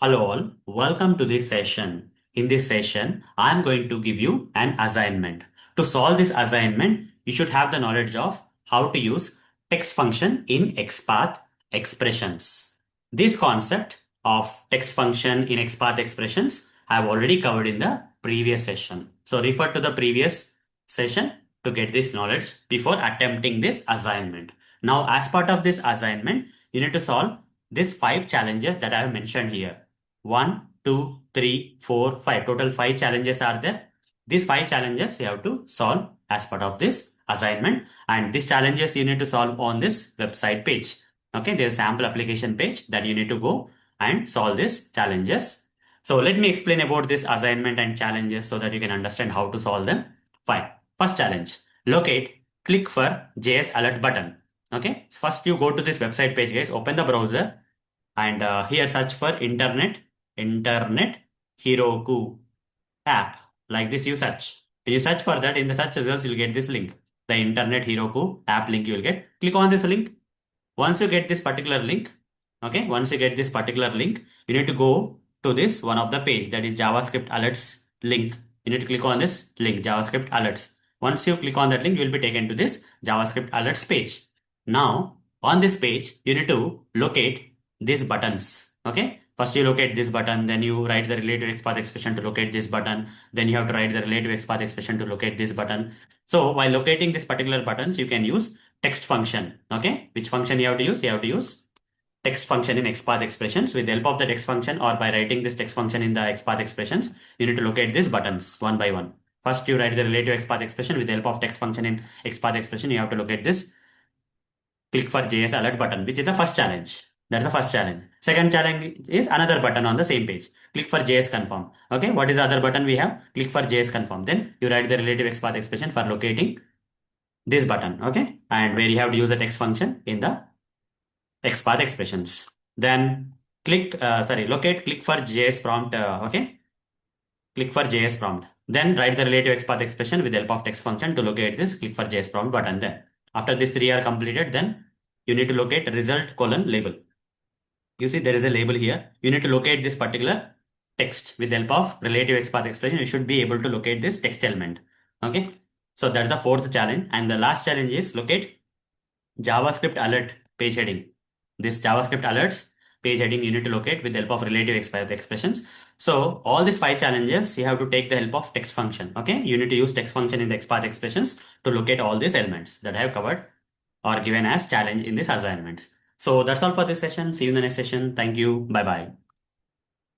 Hello all, welcome to this session. In this session, I am going to give you an assignment. To solve this assignment, you should have the knowledge of how to use text function in XPath expressions. This concept of text function in XPath expressions I have already covered in the previous session. So refer to the previous session to get this knowledge before attempting this assignment. Now, as part of this assignment, you need to solve these 5 challenges that I have mentioned here. 1, 2, 3, 4, 5. Total 5 challenges are there. These 5 challenges you have to solve as part of this assignment. And these challenges you need to solve on this website page. Okay, there's a sample application page that you need to go and solve these challenges. So let me explain about this assignment and challenges so that you can understand how to solve them. Fine. First challenge. Locate, click for JS alert button. Okay, first you go to this website page, guys. Open the browser and here search for internet Heroku app. Like this you search. When you search for that, in the search results you'll get this link, the internet Heroku app link. You will get, click on this link. Once you get this particular link, okay, once you get this particular link, you need to go to this one of the page, that is JavaScript Alerts link. You need to click on this link, JavaScript Alerts. Once you click on that link, you will be taken to this JavaScript Alerts page. Now on this page, you need to locate these buttons. Okay, first you locate this button, then you write the relative XPath expression to locate this button, then you have to write the relative XPath expression to locate this button. So while locating this particular buttons, you can use text function. Okay, which function you have to use? You have to use text function in XPath expressions. With the help of the text function or by writing this text function in the XPath expressions, you need to locate these buttons one by one. First, you write the relative XPath expression. With the help of text function in XPath expression, you have to locate this click for JS alert button, which is the first challenge. That's the first challenge. Second challenge is another button on the same page. Click for JS confirm. Okay, what is the other button we have? Click for JS confirm. Then you write the relative XPath expression for locating this button. Okay, and where you have to use a text function in the XPath expressions. Then locate click for JS prompt. Okay, click for JS prompt. Then write the relative XPath expression with the help of text function to locate this click for JS prompt button. Then after these 3 are completed, then you need to locate result colon label. You see there is a label here. You need to locate this particular text with the help of relative XPath expression. You should be able to locate this text element. Okay, so that's the fourth challenge. And the last challenge is locate JavaScript alert page heading. This JavaScript alerts page heading you need to locate with the help of relative XPath expressions. So all these 5 challenges you have to take the help of text function. Okay, you need to use text function in the XPath expressions to locate all these elements that I have covered or given as challenge in this assignment. So that's all for this session. See you in the next session. Thank you. Bye bye.